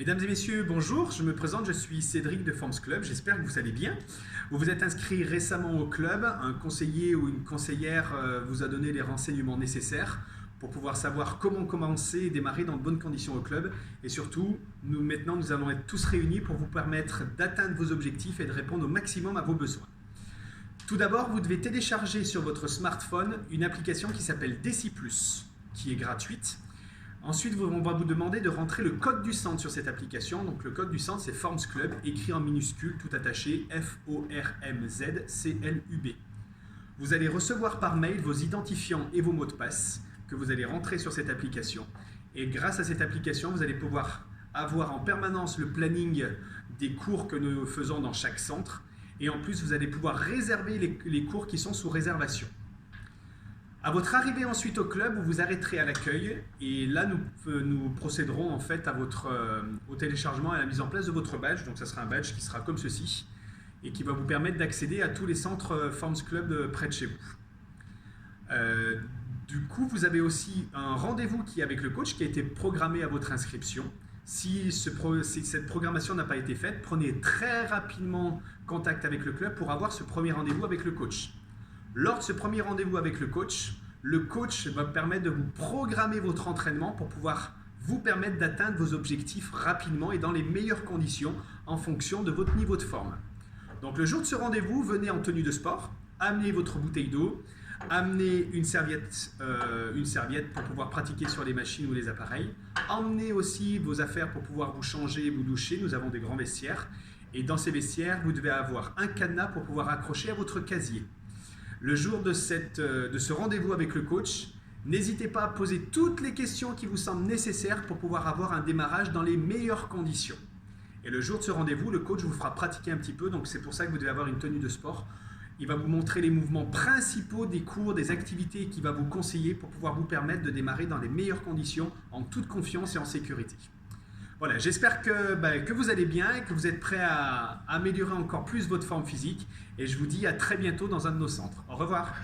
Mesdames et messieurs, bonjour, je me présente, je suis Cédric de Forms Club, j'espère que vous allez bien. Vous vous êtes inscrit récemment au club, un conseiller ou une conseillère vous a donné les renseignements nécessaires pour pouvoir savoir comment commencer et démarrer dans de bonnes conditions au club. Et surtout, maintenant, nous allons être tous réunis pour vous permettre d'atteindre vos objectifs et de répondre au maximum à vos besoins. Tout d'abord, vous devez télécharger sur votre smartphone une application qui s'appelle Deci+, qui est gratuite. Ensuite, on va vous demander de rentrer le code du centre sur cette application. Donc le code du centre, c'est Forms Club, écrit en minuscule, tout attaché, FORMZCLUB. Vous allez recevoir par mail vos identifiants et vos mots de passe que vous allez rentrer sur cette application. Et grâce à cette application, vous allez pouvoir avoir en permanence le planning des cours que nous faisons dans chaque centre. Et en plus, vous allez pouvoir réserver les cours qui sont sous réservation. À votre arrivée ensuite au club, vous vous arrêterez à l'accueil et là nous procéderons en fait au téléchargement et à la mise en place de votre badge. Donc ça sera un badge qui sera comme ceci et qui va vous permettre d'accéder à tous les centres Forms Club près de chez vous. Du coup, vous avez aussi un rendez-vous qui est avec le coach qui a été programmé à votre inscription. Si cette programmation n'a pas été faite, prenez très rapidement contact avec le club pour avoir ce premier rendez-vous avec le coach. Lors de ce premier rendez-vous avec le coach va permettre de vous programmer votre entraînement pour pouvoir vous permettre d'atteindre vos objectifs rapidement et dans les meilleures conditions en fonction de votre niveau de forme. Donc le jour de ce rendez-vous, venez en tenue de sport, amenez votre bouteille d'eau, amenez une serviette pour pouvoir pratiquer sur les machines ou les appareils, emmenez aussi vos affaires pour pouvoir vous changer et vous doucher, nous avons des grands vestiaires et dans ces vestiaires, vous devez avoir un cadenas pour pouvoir accrocher à votre casier. Le jour de ce rendez-vous avec le coach, n'hésitez pas à poser toutes les questions qui vous semblent nécessaires pour pouvoir avoir un démarrage dans les meilleures conditions. Et le jour de ce rendez-vous, le coach vous fera pratiquer un petit peu, donc c'est pour ça que vous devez avoir une tenue de sport. Il va vous montrer les mouvements principaux des cours, des activités qu'il va vous conseiller pour pouvoir vous permettre de démarrer dans les meilleures conditions, en toute confiance et en sécurité. Voilà, j'espère que vous allez bien et que vous êtes prêts à améliorer encore plus votre forme physique. Et je vous dis à très bientôt dans un de nos centres. Au revoir.